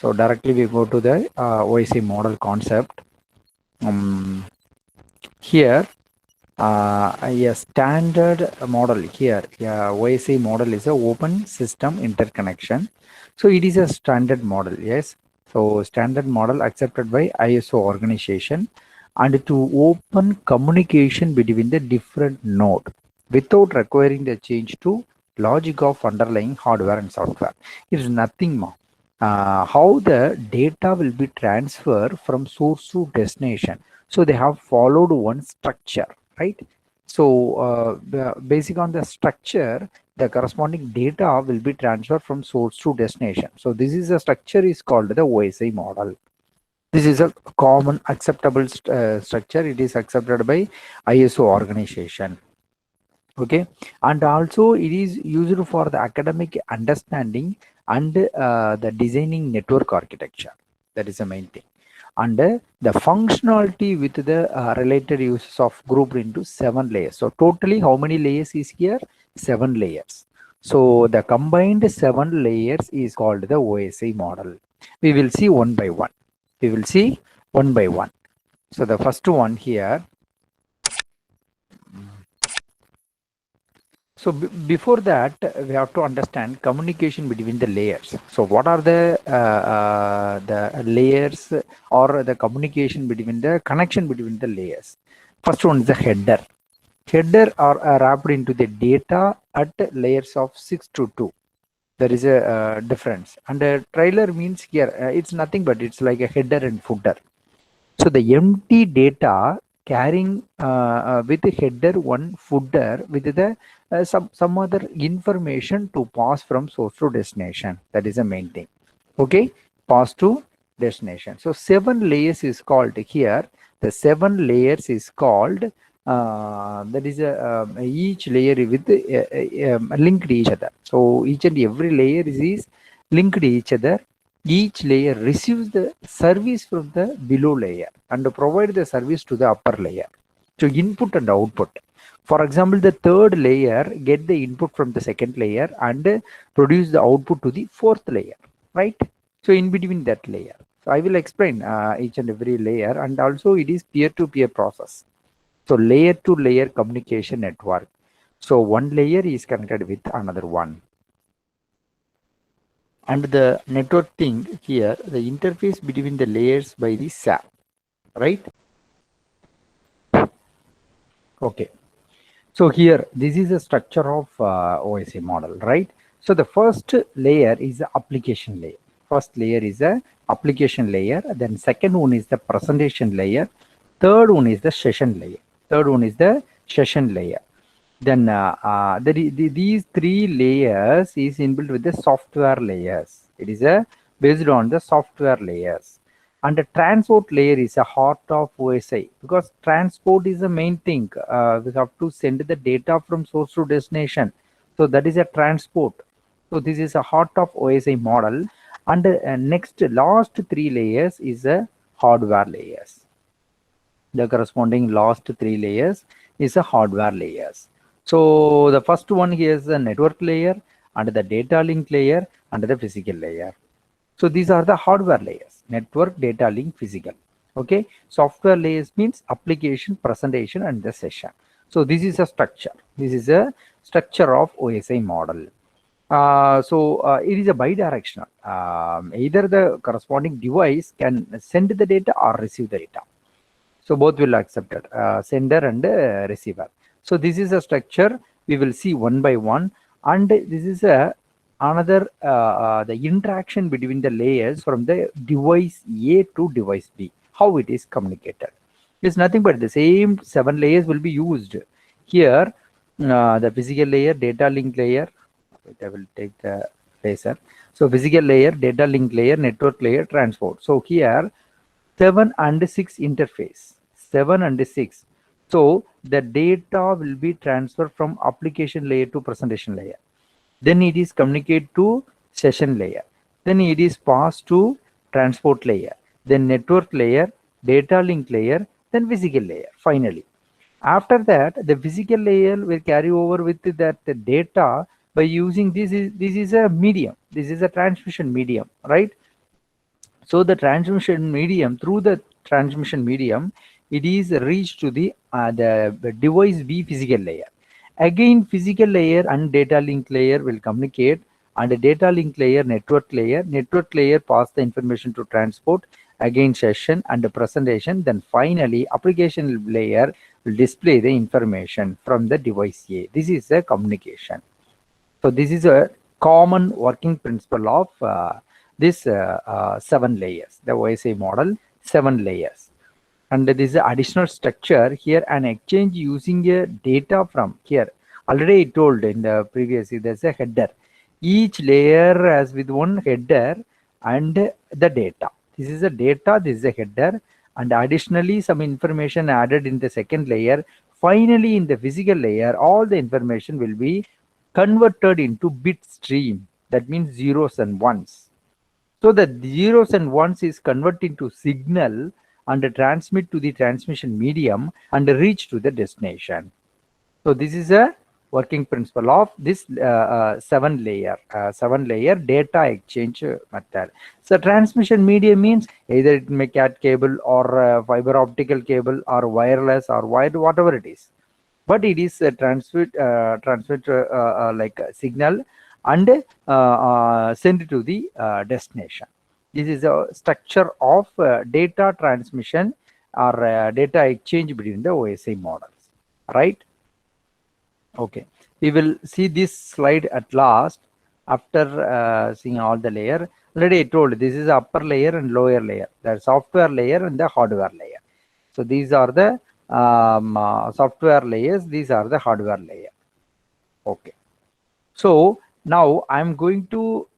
So directly we go to the OSI model concept. Here a standard model here, OSI model is a open system interconnection. So it is a standard model, yes. So standard model accepted by ISO organization and to open communication between the different node without requiring the change to logic of underlying hardware and software. It is nothing more. How the data will be transferred from source to destination. So they have followed one structure, right? So basic on the structure, the corresponding data will be transferred from source to destination. So this is a structure is called the OSI model. This is a common acceptable structure. It is accepted by ISO organization. Okay, and also it is used for the academic understanding and the designing network architecture. That is the main thing. And the functionality with the related uses of grouped into 7 layers. So totally how many layers is here? 7 layers. So the combined 7 layers is called the OSI model. We will see one by one. We will see one by one. So the first one here. So before that, we have to understand communication between the layers. So what are the layers or the communication between the connection between the layers? First one is the header. Header are wrapped into the data at layers of 6 to 2. There is a difference. And a trailer means here, it's nothing but it's like a header and footer. So the empty data carrying with the header one footer with the some other information to pass from source to destination. That is the main thing. Okay, pass to destination. So 7 layers is called here. The 7 layers is called that is each layer with linked each other. So each and every layer is linked each other. Each layer receives the service from the below layer and provide the service to the upper layer. So input and output. For example, the third layer get the input from the second layer and produce the output to the fourth layer, right? So in between that layer. So I will explain each and every layer, and also it is peer-to-peer process. So layer to layer communication network. So one layer is connected with another one. And the network thing here, the interface between the layers by the SAP, right? Okay. So here, this is a structure of OSI model, right? So the first layer is the application layer. First layer is the application layer. Then second one is the presentation layer. Third one is the session layer. Third one is the session layer. Then these 3 layers is inbuilt with the software layers. It is based on the software layers. And the transport layer is a heart of OSI because transport is the main thing. We have to send the data from source to destination. So that is a transport. So this is a heart of OSI model. And next last 3 layers is a hardware layers. The corresponding last 3 layers is a hardware layers. So the first one here is the network layer and the data link layer and the physical layer. So these are the hardware layers: network, data link, physical. Okay, software layers means application, presentation, and the session. So this is a structure. This is a structure of OSI model. It is a bidirectional. Either the corresponding device can send the data or receive the data. So both will accept it, sender and receiver. So this is a structure we will see one by one, and this is another the interaction between the layers from the device A to device B. How it is communicated. It's nothing but the same 7 layers will be used here. The physical layer, data link layer. Wait, I will take the laser. So physical layer, data link layer, network layer, transport. So here 7 and 6 interface. 7 and 6. So the data will be transferred from application layer to presentation layer. Then it is communicated to session layer. Then it is passed to transport layer. Then network layer, data link layer, then physical layer. Finally, after that, the physical layer will carry over with that data by using this is a medium. This is a transmission medium, right? So the transmission medium, through the transmission medium, it is reached to the device B physical layer. Again, physical layer and data link layer will communicate, and the data link layer, network layer pass the information to transport, again session and the presentation. Then finally, application layer will display the information from the device A. This is a communication. So this is a common working principle of this 7 layers, the OSI model, 7 layers. And this is additional structure here, an exchange using a data from here. Already I told in the previous, there's a header. Each layer has with one header and the data. This is a data, this is a header, and additionally some information added in the second layer. Finally, in the physical layer, all the information will be converted into bit stream. That means zeros and ones. So the zeros and ones is converted into signal and transmit to the transmission medium and reach to the destination. So this is a working principle of this 7 layer data exchange method. So transmission medium means either it may cat cable or fiber optical cable or wireless or wired, whatever it is, but it is a transmit like a signal and send to the destination. This is a structure of data transmission or data exchange between the OSI models, right? Okay, we will see this slide at last after seeing all the layer. Already I told this is upper layer and lower layer, the software layer and the hardware layer. So these are the software layers, these are the hardware layer. Okay, so now I'm going to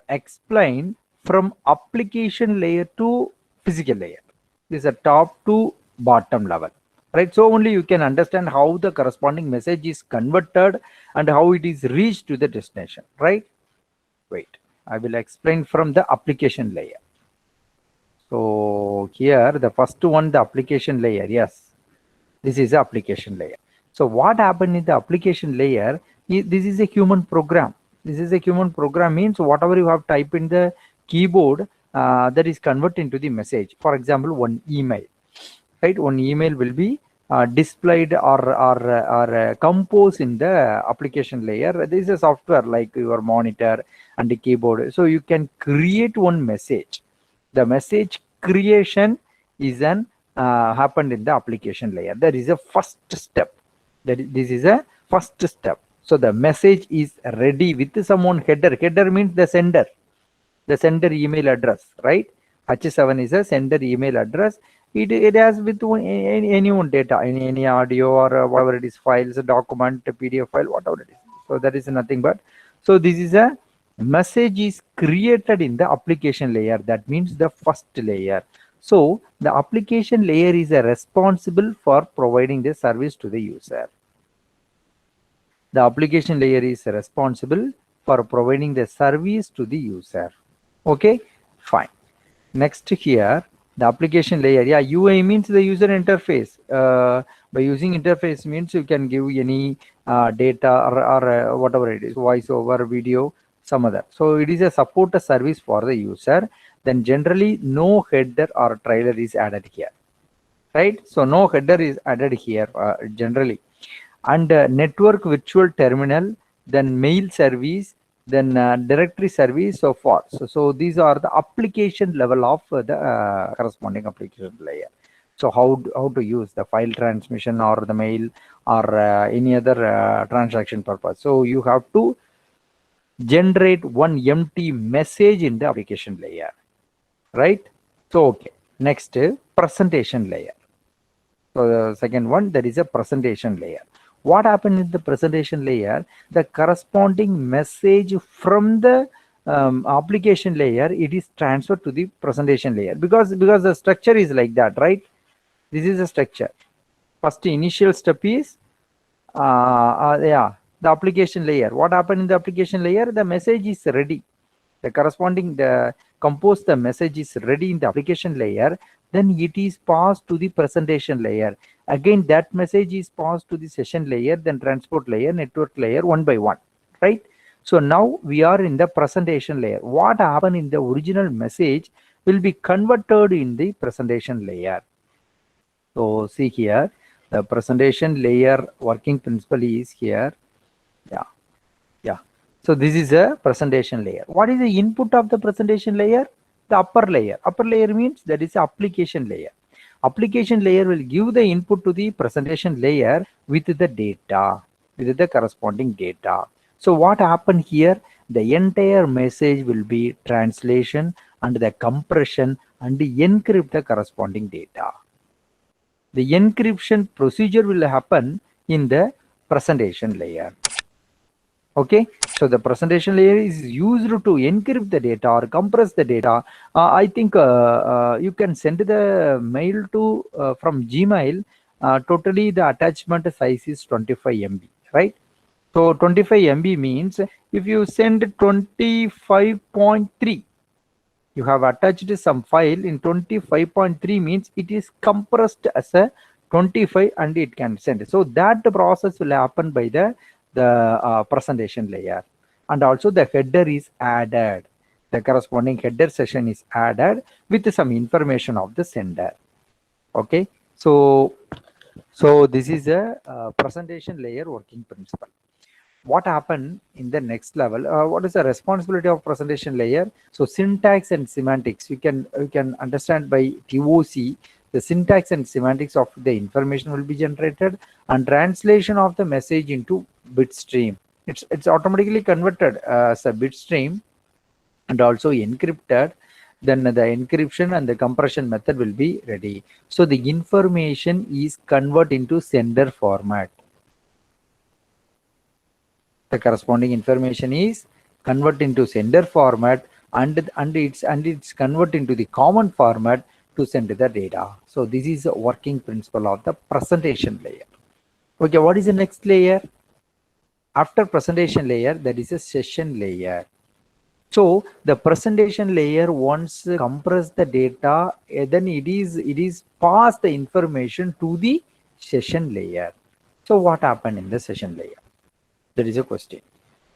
explain from application layer to physical layer. This is a top to bottom level, right? So only you can understand how the corresponding message is converted and how it is reached to the destination, right? Wait, I will explain from the application layer. So here the first one, the application layer. Yes, this is the application layer. So what happened in the application layer, this is a human program. This is a human program means whatever you have typed in the keyboard, that is converted into the message. For example, one email, right? One email will be displayed or composed in the application layer. This is a software like your monitor and the keyboard. So you can create one message. The message creation is an happened in the application layer. That is a first step. This is a first step. So the message is ready with someone header. Header means the sender email address, right? H7 is a sender email address. It has with any one data, any audio or whatever it is, files, a document, a PDF file, whatever it is. So that is nothing but, so this is a message is created in the application layer. That means the first layer. So the application layer is responsible for providing the service to the user. The application layer is responsible for providing the service to the user. Okay, fine. Next here, the application layer. Yeah, UI means the user interface. By using interface means you can give any data or whatever it is, voice over, video, some other. So it is a support service for the user. Then generally no header or trailer is added here, right? So no header is added here generally. And network virtual terminal, then mail service, then directory service, so forth. So these are the application level of the corresponding application layer. So how to use the file transmission or the mail or any other transaction purpose. So you have to generate one empty message in the application layer, right? So okay, next presentation layer. So the second one, that is a presentation layer. What happened in the presentation layer? The corresponding message from the application layer, it is transferred to the presentation layer because the structure is like that, right? This is a structure. First initial step is the application layer. What happened in the application layer? The message is ready. The corresponding the message is ready in the application layer. Then it is passed to the presentation layer. Again, that message is passed to the session layer, then transport layer, network layer, one by one, right? So now we are in the presentation layer. What happened in the original message? will be converted in the presentation layer. So see here, the presentation layer working principle is here. Yeah. So this is a presentation layer. What is the input of the presentation layer? The upper layer. Upper layer means that is application layer. Application layer will give the input to the presentation layer with the data, with the corresponding data. So what happened here? The entire message will be translation and the compression and encrypt the corresponding data. The encryption procedure will happen in the presentation layer. Okay, so the presentation layer is used to encrypt the data or compress the data. I think you can send the mail to from Gmail. Totally the attachment size is 25 MB, right? So 25 MB means if you send 25.3, you have attached some file in 25.3 means it is compressed as a 25 and it can send. So that process will happen by the presentation layer, and also the header is added. The corresponding header session is added with some information of the sender. Okay, so this is a presentation layer working principle. What happened in the next level? What is the responsibility of presentation layer? So syntax and semantics, you can understand by TOC. The syntax and semantics of the information will be generated, and translation of the message into bit stream. It's automatically converted as a bit stream and also encrypted. Then the encryption and the compression method will be ready. So the information is converted into sender format. The corresponding information is converted into sender format, and it's converted into the common format to send the data. So this is a working principle of the presentation layer. Okay, what is the next layer? After presentation layer, there is a session layer. So the presentation layer once compress the data, then it is pass the information to the session layer. So what happened in the session layer? There is a question.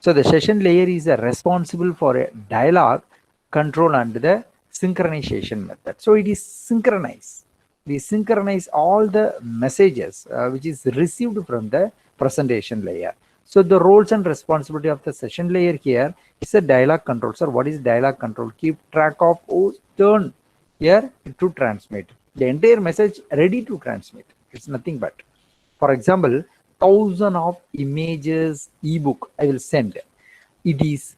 So the session layer is responsible for a dialogue control and the synchronization method. So it is synchronized. We synchronize all the messages which is received from the presentation layer. So the roles and responsibility of the session layer here is a dialogue control. Sir, what is dialogue control? Keep track of whose turn here to transmit. The entire message ready to transmit. It's nothing but. For example, 1,000 of images ebook I will send. It is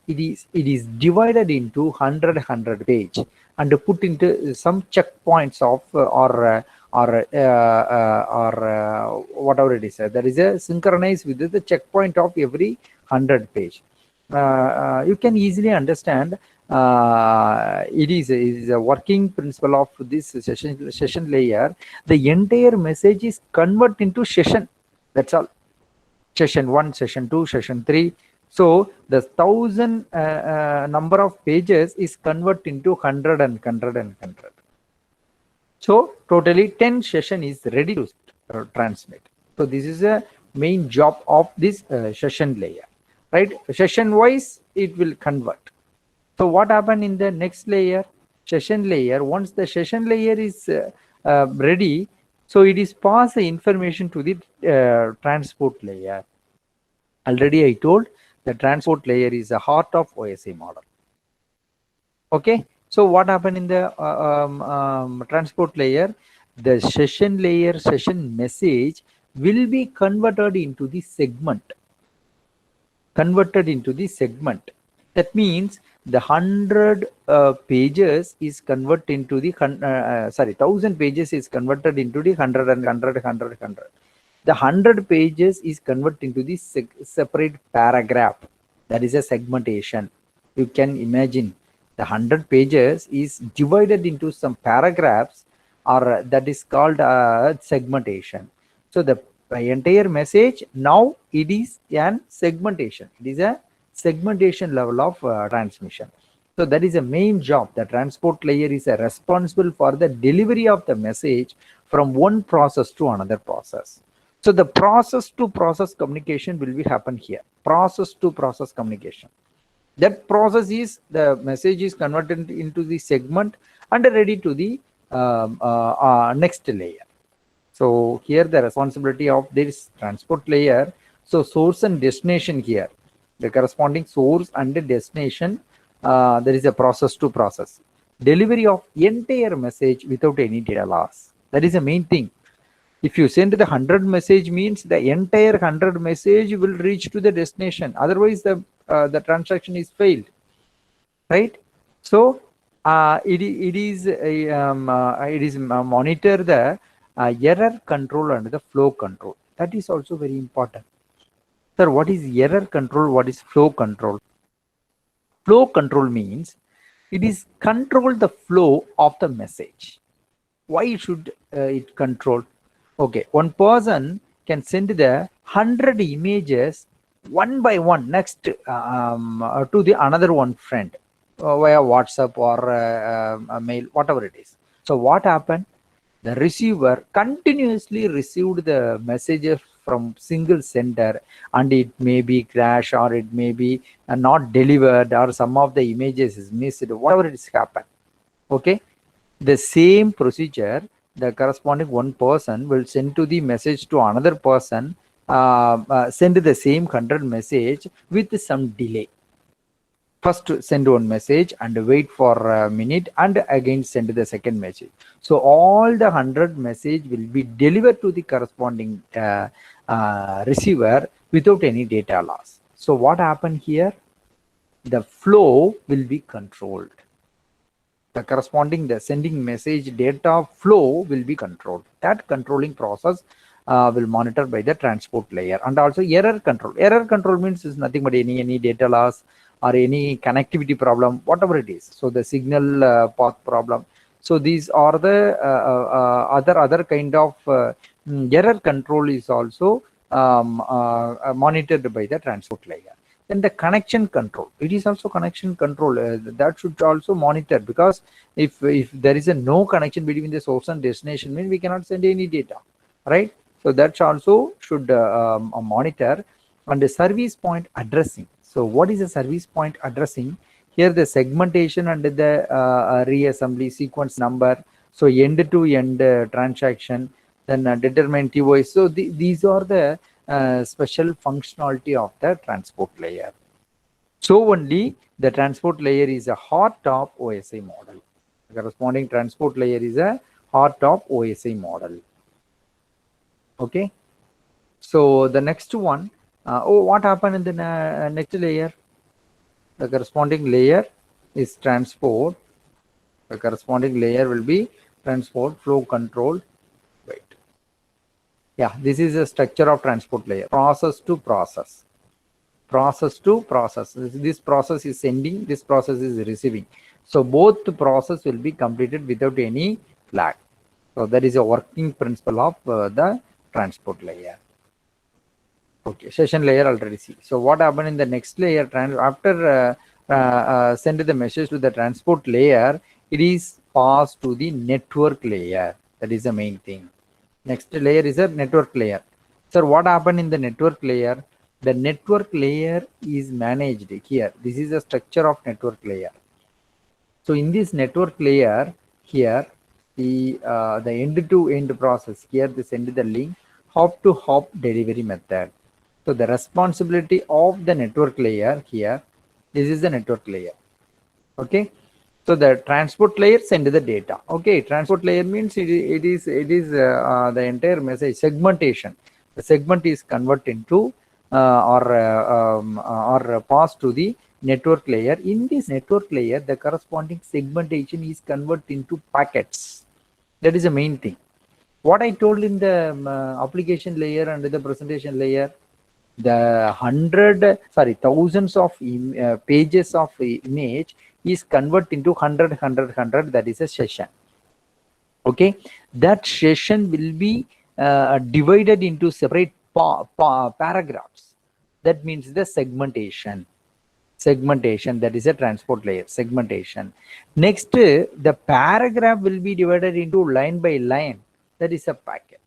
divided into 100 page and put into some checkpoints of or whatever it is. There is a synchronized with the checkpoint of every 100 page. You can easily understand. It is a working principle of this session layer. The entire message is converted into session. That's all. Session 1, session 2, session 3. So the 1,000 number of pages is converted into 100 and 100 and 100. So totally 10 session is ready to transmit. So this is a main job of this session layer, right? Session wise it will convert. So what happened in the next layer? Session layer. Once the session layer is ready, so it is pass the information to the transport layer. Already I told the transport layer is the heart of OSI model. Okay, so what happened in the transport layer? The session layer session message will be converted into the segment. That means the 100 pages is converted into the 1,000 pages is converted into the 100 and 100. The 100 pages is converted into the separate paragraph. That is a segmentation. You can imagine the 100 pages is divided into some paragraphs, or that is called segmentation. So the entire message now it is an segmentation. It is a segmentation level of transmission. So that is a main job. The transport layer is responsible for the delivery of the message from one process to another process. So the process to process communication will be happen here. Process to process communication. That process is the message is converted into the segment and ready to the next layer. So here the responsibility of this transport layer. So source and destination here, the corresponding source and the destination, there is a process to process. Delivery of entire message without any data loss. That is the main thing. If you send the 100 message means the entire 100 message will reach to the destination. Otherwise the transaction is failed, right? So it is monitor the error control and the flow control. That is also very important. Sir, what is error control? What is flow control? Flow control means it is control the flow of the message. Why should it control? Okay, one person can send the 100 images one by one next to the another one friend via WhatsApp or a mail, whatever it is. So what happened? The receiver continuously received the messages from single sender, and it may be crash or it may be not delivered, or some of the images is missed, whatever it is happened. Okay, the same procedure, the corresponding one person will send to the message to another person, send the same 100 message with some delay. First send one message and wait for a minute and again send the second message. So all the 100 message will be delivered to the corresponding receiver without any data loss. So what happened here? The flow will be controlled. The corresponding the sending message data flow will be controlled. That controlling process will monitor by the transport layer. And also error control. Error control means is nothing but any data loss or any connectivity problem, whatever it is. So the signal path problem. So these are the other kind of error control is also monitored by the transport layer. Then the connection control, it is also connection control that should also monitor, because if there is a no connection between the source and destination, means we cannot send any data, right? So that also should monitor. And the service point addressing. So what is a service point addressing? Here the segmentation and the reassembly sequence number. So end-to-end transaction, then determine TOS. So these are the special functionality of the transport layer. So only the transport layer is a heart of OSI model. The corresponding transport layer is a heart of OSI model. Okay. So the next one, what happened in the next layer? The corresponding layer is transport. The corresponding layer will be transport flow control. Wait. Yeah, this is a structure of transport layer. Process to process. Process to process. This process is sending, this process is receiving. So both the process will be completed without any lag. So that is a working principle of the transport layer. Okay, session layer already see. So what happened in the next layer? After send the message to the transport layer, it is passed to the network layer. That is the main thing. Next layer is a network layer. Sir, what happened in the network layer? The network layer is managed here. This is the structure of network layer. So in this network layer here, the end-to-end process here, they send the link hop-to-hop delivery method. So the responsibility of the network layer here, this is the network layer. Okay. So the transport layer send the data. Okay, transport layer means it is the entire message segmentation. The segment is converted into or passed to the network layer. In this network layer, the corresponding segmentation is converted into packets. That is the main thing. What I told in the application layer and the presentation layer, the thousands of pages of image is converted into 100, that is a session. Okay, that session will be divided into separate paragraphs. That means the segmentation, that is a transport layer segmentation. Next, the paragraph will be divided into line by line. That is a packet.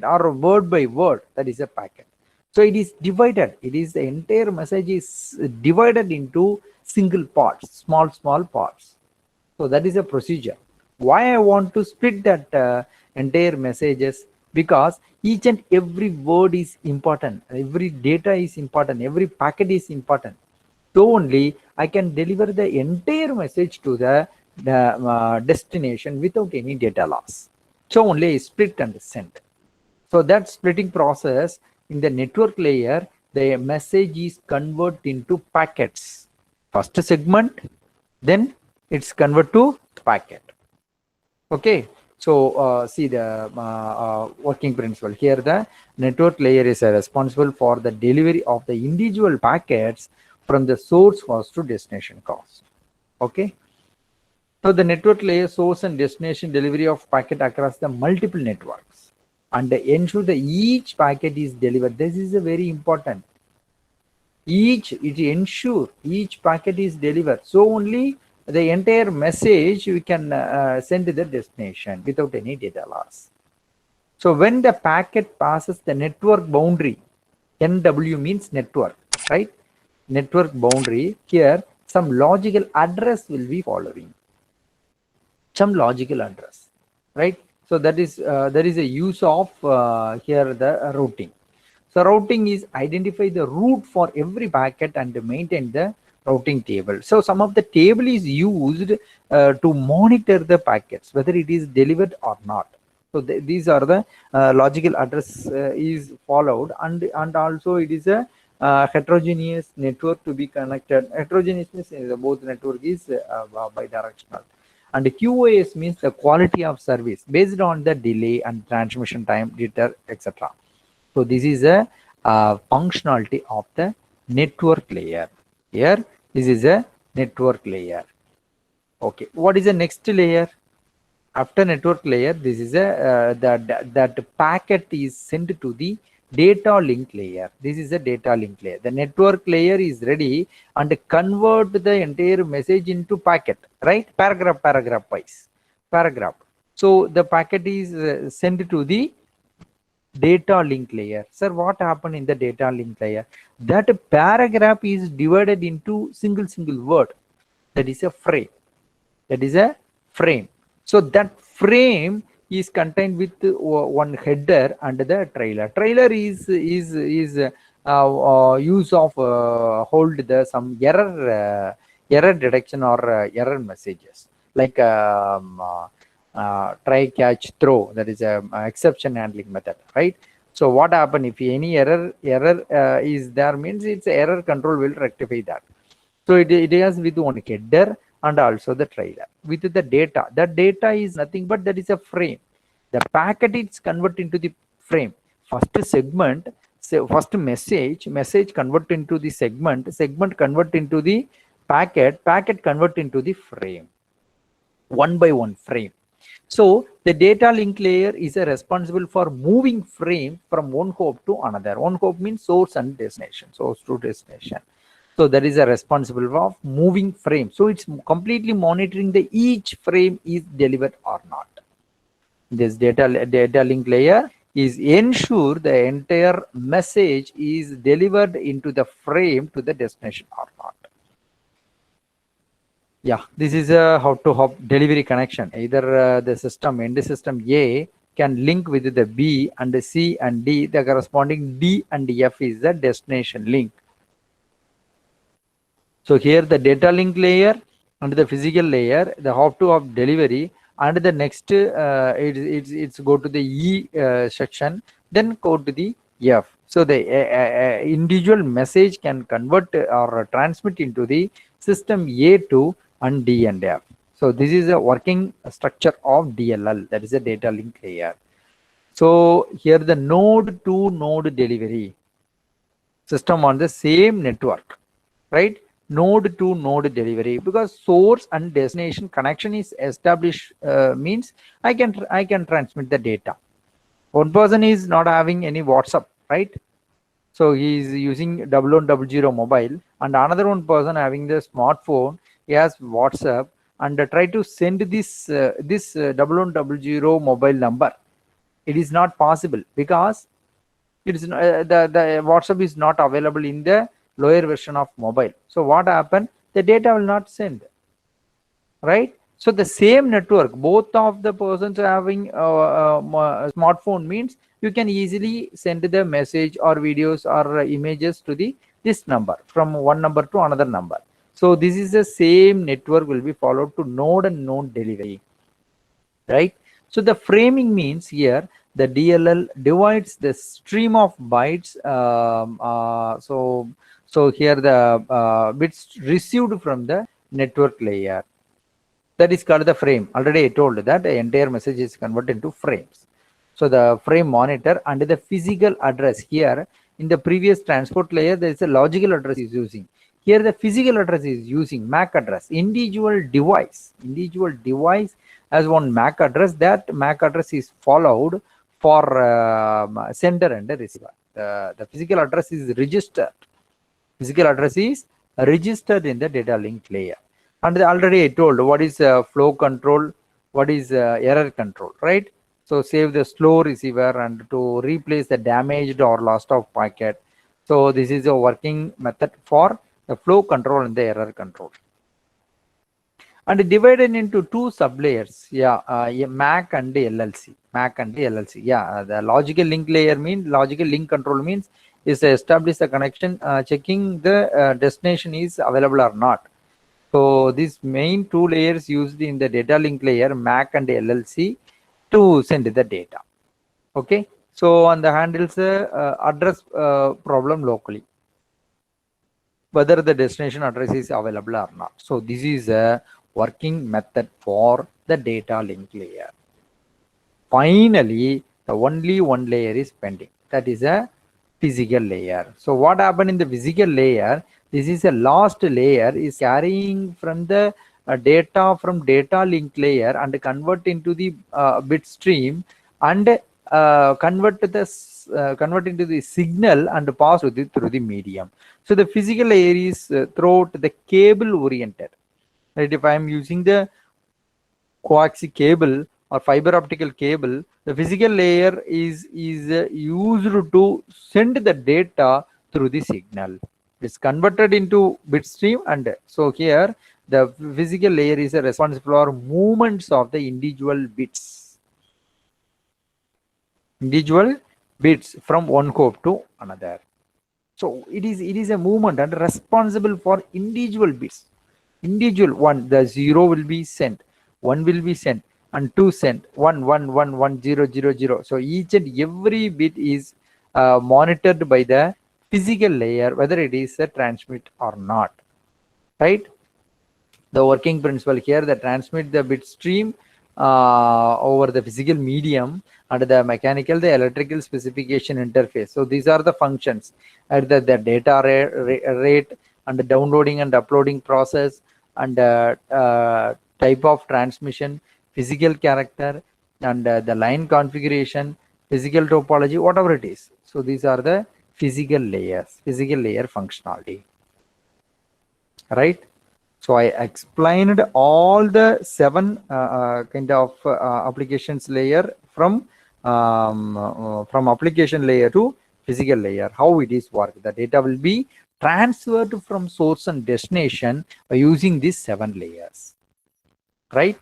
Or word by word. That is a packet. So it is divided. It is the entire message is divided into single parts, small parts. So that is a procedure. Why I want to split that entire messages? Because each and every word is important. Every data is important. Every packet is important. So only I can deliver the entire message to the destination without any data loss. So only I split and send. So that splitting process in the network layer, the message is converted into packets. First segment, then it's converted to packet. Okay. So see the working principle here. The network layer is responsible for the delivery of the individual packets from the source host to destination host. Okay. So the network layer source and destination delivery of packet across the multiple networks and ensure that each packet is delivered. This is a very important. It ensure each packet is delivered. So only the entire message we can send to the destination without any data loss. So when the packet passes the network boundary, NW means network, right? Network boundary, here some logical address will be following. Some logical address, right? So that is there is a use of here the routing. So routing is identify the route for every packet and maintain the routing table. So some of the table is used to monitor the packets, whether it is delivered or not. So these are the logical address is followed, and also it is a heterogeneous network to be connected. Heterogeneous means both network is bidirectional. And QoS means the quality of service based on the delay and transmission time, jitter, etc. So this is a functionality of the network layer. Here, this is a network layer. Okay, what is the next layer? After network layer, this is a that packet is sent to the data link layer. This is a data link layer. The network layer is ready and convert the entire message into packet, right? Paragraph wise. Paragraph. So the packet is sent to the data link layer. Sir, what happened in the data link layer? That paragraph is divided into single word. That is a frame. That is a frame. So that frame is contained with one header and the trailer. Trailer is use of hold the some error detection or error messages like try catch throw. That is a exception handling method, right? So what happen if any error is there, means it's error control will rectify that. So it has with one header and also the trailer with the data. That data is nothing but that is a frame. The packet is converted into the frame. First segment, so first message convert into the segment convert into the packet convert into the frame, one by one frame. So the data link layer is responsible for moving frame from one hop to another. One hop means source and destination, source to destination. So that is a responsible of moving frame. So it's completely monitoring the each frame is delivered or not. This data link layer is ensure the entire message is delivered into the frame to the destination or not. Yeah, this is a hop to hop delivery connection. Either the system end system A can link with the B and the C and D. The corresponding D and F is the destination link. So here the data link layer and the physical layer, the hop to hop delivery, and the next it's go to the E section, then go to the F. So the individual message can convert or transmit into the system A2 and D and F. So this is a working structure of DLL, that is a data link layer. So here the node to node delivery system on the same network, right? Node to node delivery, because source and destination connection is established, means I can transmit the data. One person is not having any WhatsApp, right? So he is using 1100 mobile, and another one person having the smartphone, he has WhatsApp, and try to send this 1100 mobile number. It is not possible because it is the WhatsApp is not available in the lower version of mobile. So what happened? The data will not send, right? So the same network, both of the persons having a smartphone means you can easily send the message or videos or images to the this number from one number to another number. So this is the same network will be followed to node and node delivery, right? So the framing means here the DLL divides the stream of bytes. So here the bits received from the network layer, that is called the frame. Already I told that the entire message is converted into frames. So the frame monitor and the physical address here in the previous transport layer, there is a logical address is using. Here the physical address is using MAC address. Individual device has one MAC address. That MAC address is followed for sender and receiver. The physical address is registered. Physical address is registered in the data link layer. And already I told what is flow control, what is error control, right? So save the slow receiver and to replace the damaged or lost of packet. So this is a working method for the flow control and the error control. And divided into two sublayers, MAC and LLC. MAC and LLC. The logical link layer means logical link control means is establish the connection, checking the destination is available or not. So these main two layers used in the data link layer, MAC and LLC, to send the data. Okay. So on the handles address problem locally, whether the destination address is available or not. So this is a working method for the data link layer. Finally, the only one layer is pending. That is a physical layer. So what happened in the physical layer? This is a last layer is carrying from the data from data link layer and convert into the bit stream and convert into the signal and pass through the medium. So the physical layer is throughout the cable oriented. Right? If I am using the coaxial cable or fiber optical cable, the physical layer is used to send the data through the signal. It's converted into bit stream, and so here the physical layer is responsible for movements of the individual bits from one hope to another. So it is a movement and responsible for individual bits. Individual one, the 0 will be sent, 1 will be sent, and 2 sent, 1 1 1 1 0 0 0. So each and every bit is monitored by the physical layer, whether it is a transmit or not, right? The working principle here, the transmit the bit stream over the physical medium and the mechanical, the electrical specification interface. So these are the functions, either the data rate and the downloading and uploading process and type of transmission, physical character, and the line configuration, physical topology, whatever it is. So these are the physical layers, physical layer functionality, right? So I explained all the 7 kind of applications layer from application layer to physical layer, how it is work. The data will be transferred from source and destination by using these 7 layers, right?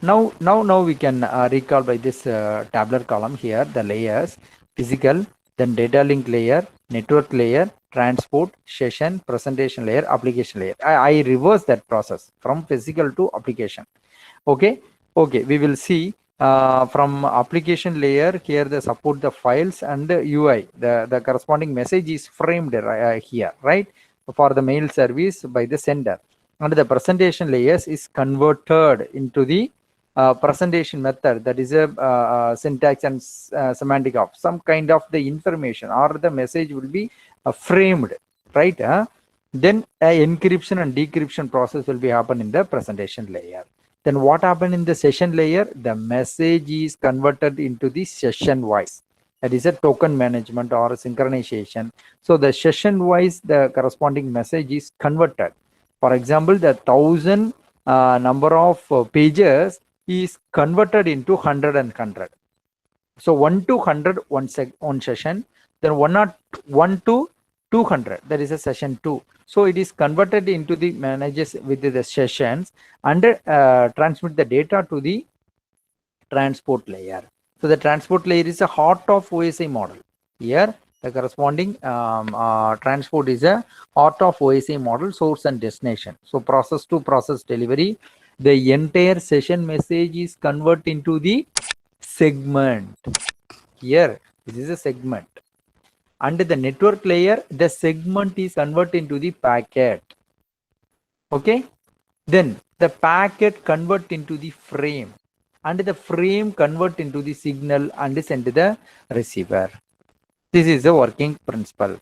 Now we can recall by this tabular column here the layers: physical, then data link layer, network layer, transport, session, presentation layer, application layer. I reverse that process from physical to application. Okay, we will see from application layer here the support the files and the UI, the corresponding message is framed here, right, for the mail service by the sender, and the presentation layers is converted into the presentation method, that is a syntax and semantic of some kind of the information or the message will be framed, right? Then encryption and decryption process will be happen in the presentation layer. Then what happened in the session layer? The message is converted into the session wise, that is a token management or synchronization. So the session wise the corresponding message is converted. For example, the 1000 number of pages is converted into 100 and 100. So 1 to 100 one session, then 1 to 200, that is a session 2. So it is converted into the manages with the sessions and transmit the data to the transport layer. So the transport layer is a heart of OSI model. Here the corresponding transport is a heart of OSI model, source and destination. So process to process delivery, the entire session message is converted into the segment. Here this is a segment. Under the network layer, the segment is converted into the packet. Okay, then the packet convert into the frame, and the frame convert into the signal and send to the receiver. This is the working principle.